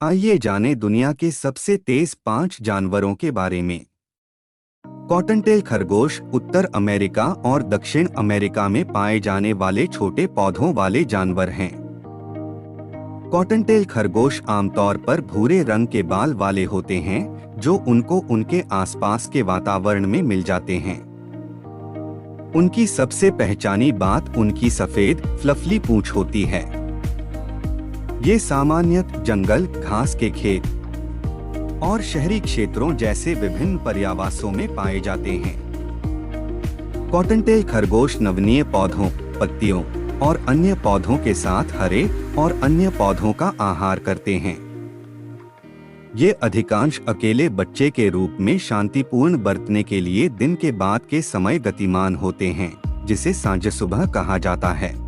आइए जानें दुनिया के सबसे तेज 5 जानवरों के बारे में। कॉटनटेल खरगोश उत्तर अमेरिका और दक्षिण अमेरिका में पाए जाने वाले छोटे पौधों वाले जानवर हैं। कॉटनटेल खरगोश आमतौर पर भूरे रंग के बाल वाले होते हैं, जो उनको उनके आसपास के वातावरण में मिल जाते हैं। उनकी सबसे पहचानी बात उनकी सफेद फ्लफली पूंछ होती है। ये सामान्यतः जंगल, घास के खेत और शहरी क्षेत्रों जैसे विभिन्न पर्यावासों में पाए जाते हैं। कॉटनटेल खरगोश नवनीय पौधों, पत्तियों और अन्य पौधों के साथ हरे और अन्य पौधों का आहार करते हैं। ये अधिकांश अकेले बच्चे के रूप में शांतिपूर्ण बरतने के लिए दिन के बाद के समय गतिमान होते हैं, जिसे सांझ सुबह कहा जाता है।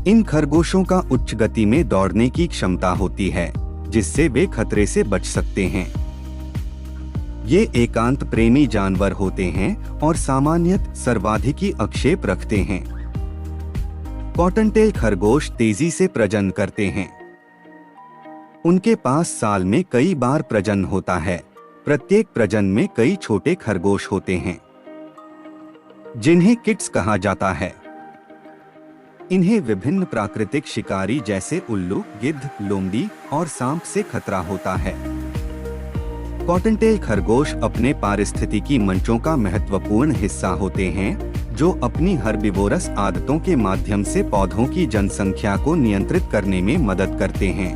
इन खरगोशों का उच्च गति में दौड़ने की क्षमता होती है, जिससे वे खतरे से बच सकते हैं। ये एकांत प्रेमी जानवर होते हैं और सामान्यतः सर्वाधिकी अक्षेप रखते हैं। कॉटनटेल खरगोश तेजी से प्रजनन करते हैं। उनके पास साल में कई बार प्रजनन होता है। प्रत्येक प्रजनन में कई छोटे खरगोश होते हैं, जिन्हें किट्स कहा जाता है। इन्हें विभिन्न प्राकृतिक शिकारी जैसे उल्लू, गिद्ध, लोमड़ी और सांप से खतरा होता है। कॉटनटेल खरगोश अपने पारिस्थितिकी मंचों का महत्वपूर्ण हिस्सा होते हैं, जो अपनी हर्बिवोरस आदतों के माध्यम से पौधों की जनसंख्या को नियंत्रित करने में मदद करते हैं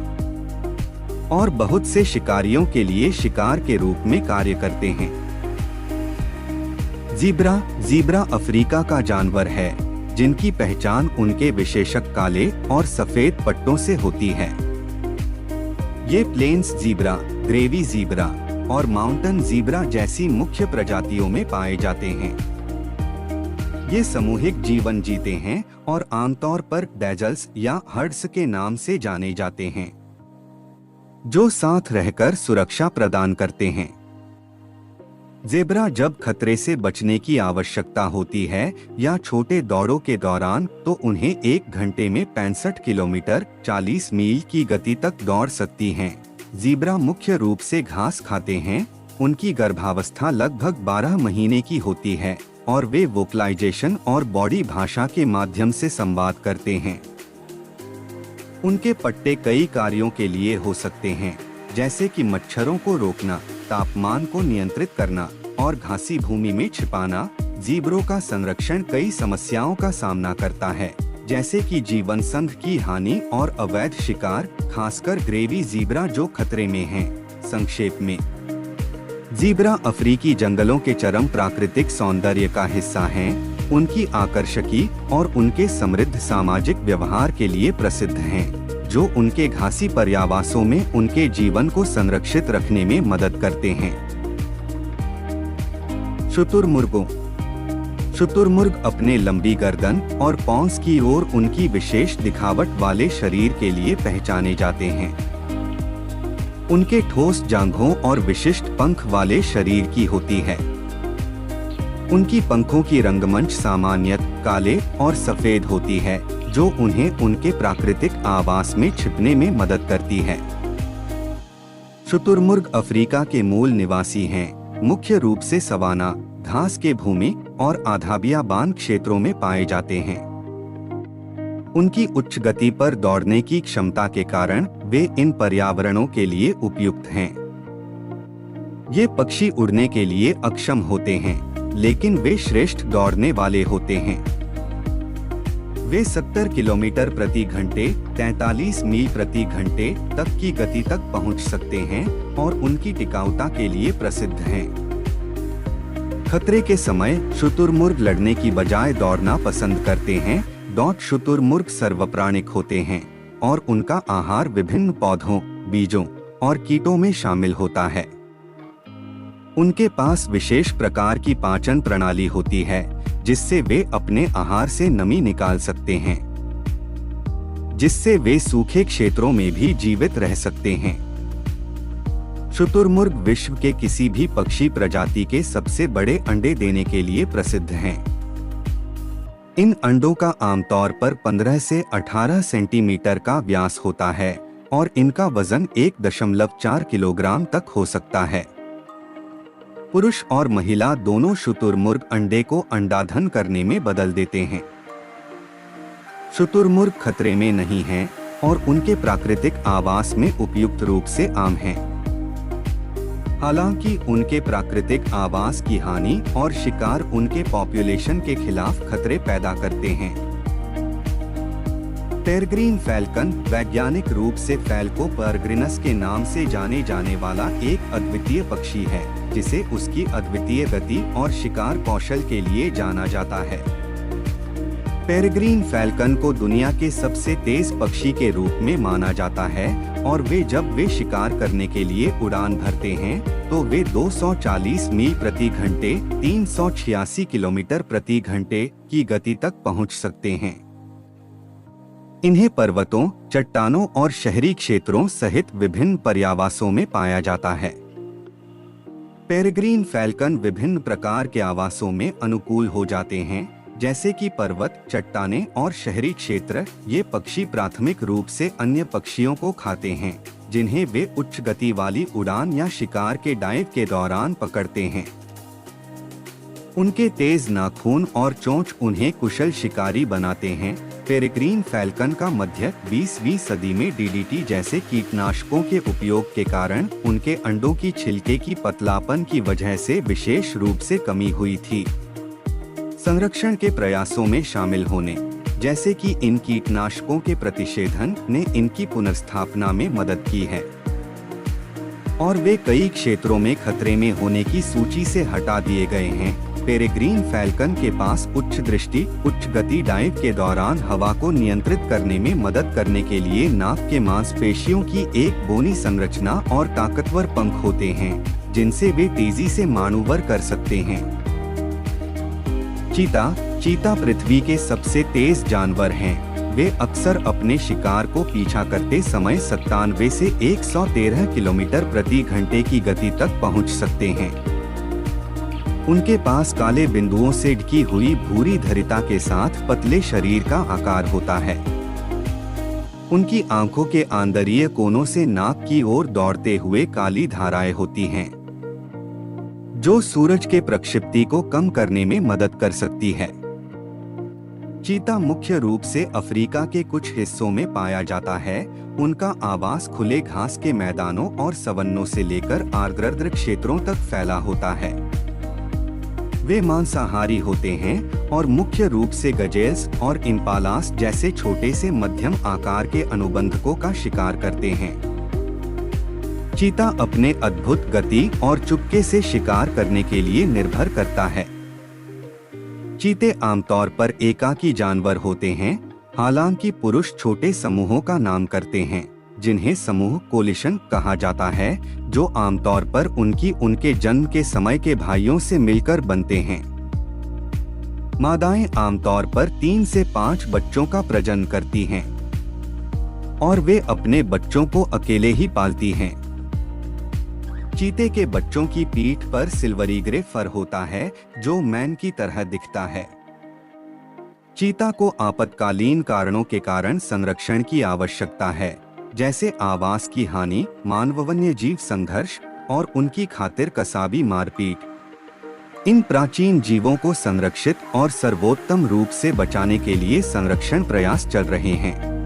और बहुत से शिकारियों के लिए शिकार के रूप में कार्य करते हैं। ज़ीब्रा अफ्रीका का जानवर है, जिनकी पहचान उनके विशेषक काले और सफेद पट्टों से होती है। ये प्लेन्स ज़ीब्रा, ग्रेवी ज़ीब्रा और माउंटेन ज़ीब्रा जैसी मुख्य प्रजातियों में पाए जाते हैं। ये सामूहिक जीवन जीते हैं और आमतौर पर डैजल्स या हर्ड्स के नाम से जाने जाते हैं, जो साथ रहकर सुरक्षा प्रदान करते हैं। ज़ेब्रा जब खतरे से बचने की आवश्यकता होती है या छोटे दौड़ों के दौरान, तो उन्हें 1 घंटे में 65 किलोमीटर 40 मील की गति तक दौड़ सकती हैं। ज़ीब्रा मुख्य रूप से घास खाते हैं। उनकी गर्भावस्था लगभग 12 महीने की होती है और वे वोकलाइजेशन और बॉडी भाषा के माध्यम से संवाद करते हैं। उनके पट्टे कई कार्यों के लिए हो सकते हैं, जैसे कि मच्छरों को रोकना, तापमान को नियंत्रित करना और घासी भूमि में छिपाना। ज़ीब्रों का संरक्षण कई समस्याओं का सामना करता है, जैसे कि जीवन संघ की हानि और अवैध शिकार, खासकर ग्रेवी ज़ीब्रा जो खतरे में हैं। संक्षेप में, ज़ीब्रा अफ्रीकी जंगलों के चरम प्राकृतिक सौंदर्य का हिस्सा हैं। उनकी आकर्षकी और उनके समृद्ध सामाजिक व्यवहार के लिए प्रसिद्ध हैं, जो उनके घासी पर्यावासों में उनके जीवन को संरक्षित रखने में मदद करते हैं। शुतुरमुर्ग अपने लंबी गर्दन और पॉन्स की ओर उनकी विशेष दिखावट वाले शरीर के लिए पहचाने जाते हैं। उनके ठोस जांघों और विशिष्ट पंख वाले शरीर की होती है। उनकी पंखों की रंगमंच सामान्यतः काले और सफेद होती है, जो उन्हें उनके प्राकृतिक आवास में छिपने में मदद करती है। शुतुरमुर्ग अफ्रीका के मूल निवासी हैं, मुख्य रूप से सवाना, घास के भूमि और आधाबियाबान क्षेत्रों में पाए जाते हैं। उनकी उच्च गति पर दौड़ने की क्षमता के कारण वे इन पर्यावरणों के लिए उपयुक्त हैं। ये पक्षी उड़ने के लिए अक्षम होते हैं, लेकिन वे श्रेष्ठ दौड़ने वाले होते हैं। वे 70 किलोमीटर प्रति घंटे 43 मील प्रति घंटे तक की गति तक पहुंच सकते हैं और उनकी टिकाऊता के लिए प्रसिद्ध हैं। खतरे के समय शुतुरमुर्ग लड़ने की बजाय दौड़ना पसंद करते हैं। शुतुरमुर्ग सर्वप्राणिक होते हैं और उनका आहार विभिन्न पौधों, बीजों और कीटों में शामिल होता है। उनके पास विशेष प्रकार की पाचन प्रणाली होती है, जिससे वे अपने आहार से नमी निकाल सकते हैं, जिससे वे सूखे क्षेत्रों में भी जीवित रह सकते हैं। शुतुरमुर्ग विश्व के किसी भी पक्षी प्रजाति के सबसे बड़े अंडे देने के लिए प्रसिद्ध हैं। इन अंडों का आमतौर पर 15 से 18 सेंटीमीटर का व्यास होता है और इनका वजन 1.4 किलोग्राम तक हो सकता है। पुरुष और महिला दोनों शुतुरमुर्ग अंडे को अंडाधन करने में बदल देते हैं। शुतुरमुर्ग खतरे में नहीं हैं और उनके प्राकृतिक आवास में उपयुक्त रूप से आम हैं। हालांकि उनके प्राकृतिक आवास की हानि और शिकार उनके पॉपुलेशन के खिलाफ खतरे पैदा करते हैं। पेरेग्रीन फैल्कन वैज्ञानिक रूप से फैल्को पेरेग्रिनस के नाम से जाने जाने वाला एक अद्वितीय पक्षी है, जिसे उसकी अद्वितीय गति और शिकार कौशल के लिए जाना जाता है। पेरेग्रीन फैल्कन को दुनिया के सबसे तेज पक्षी के रूप में माना जाता है और जब वे शिकार करने के लिए उड़ान भरते हैं तो वे 240 मील प्रति घंटे 386 किलोमीटर प्रति घंटे की गति तक पहुंच सकते हैं। इन्हें पर्वतों, चट्टानों और शहरी क्षेत्रों सहित विभिन्न पर्यावासों में पाया जाता है। पेरेग्रीन फैल्कन विभिन्न प्रकार के आवासों में अनुकूल हो जाते हैं, जैसे कि पर्वत, चट्टानें और शहरी क्षेत्र। ये पक्षी प्राथमिक रूप से अन्य पक्षियों को खाते हैं, जिन्हें वे उच्च गति वाली उड़ान या शिकार के डाइव के दौरान पकड़ते हैं। उनके तेज नाखून और चोंच उन्हें कुशल शिकारी बनाते हैं। पेरेग्रीन फैल्कन का मध्य 20वीं सदी में डीडीटी जैसे कीटनाशकों के उपयोग के कारण उनके अंडों की छिलके की पतलापन की वजह से विशेष रूप से कमी हुई थी। संरक्षण के प्रयासों में शामिल होने, जैसे कि इन कीटनाशकों के प्रतिषेधन ने इनकी पुनर्स्थापना में मदद की है और वे कई क्षेत्रों में खतरे में होने की सूची से हटा दिए गए हैं। पेरेग्रीन फैल्कन के पास उच्च दृष्टि, उच्च गति डाइव के दौरान हवा को नियंत्रित करने में मदद करने के लिए नाक के मांसपेशियों की एक बोनी संरचना और ताकतवर पंख होते हैं, जिनसे वे तेजी से मानूवर कर सकते हैं। चीता पृथ्वी के सबसे तेज जानवर हैं। वे अक्सर अपने शिकार को पीछा करते समय 97 से 113 किलोमीटर प्रति घंटे की गति तक पहुंच सकते हैं। उनके पास काले बिंदुओं से ढकी हुई भूरी धरिता के साथ पतले शरीर का आकार होता है। उनकी आंखों के आंतरीय कोनों से नाक की ओर दौड़ते हुए काली धाराएं होती हैं, जो सूरज के प्रक्षिप्ति को कम करने में मदद कर सकती है। चीता मुख्य रूप से अफ्रीका के कुछ हिस्सों में पाया जाता है। उनका आवास खुले घास के मैदानों और सवन्नों से लेकर आर्द्र क्षेत्रों तक फैला होता है। वे मांसाहारी होते हैं और मुख्य रूप से गजेल्स और इम्पालास जैसे छोटे से मध्यम आकार के अनुबंधकों का शिकार करते हैं। चीता अपने अद्भुत गति और चुपके से शिकार करने के लिए निर्भर करता है। चीते आमतौर पर एकाकी जानवर होते हैं, हालांकि पुरुष छोटे समूहों का नाम करते हैं, जिन्हें समूह कोलिशन कहा जाता है, जो आमतौर पर उनके जन्म के समय के भाइयों से मिलकर बनते हैं। मादाएं आमतौर पर 3 से 5 बच्चों का प्रजनन करती हैं और वे अपने बच्चों को अकेले ही पालती हैं। चीते के बच्चों की पीठ पर सिल्वरी ग्रे फर होता है, जो मैन की तरह दिखता है। चीता को आपातकालीन कारणों के कारण संरक्षण की आवश्यकता है, जैसे आवास की हानि, मानव वन्य जीव संघर्ष और उनकी खातिर कसाबी मारपीट। इन प्राचीन जीवों को संरक्षित और सर्वोत्तम रूप से बचाने के लिए संरक्षण प्रयास चल रहे हैं।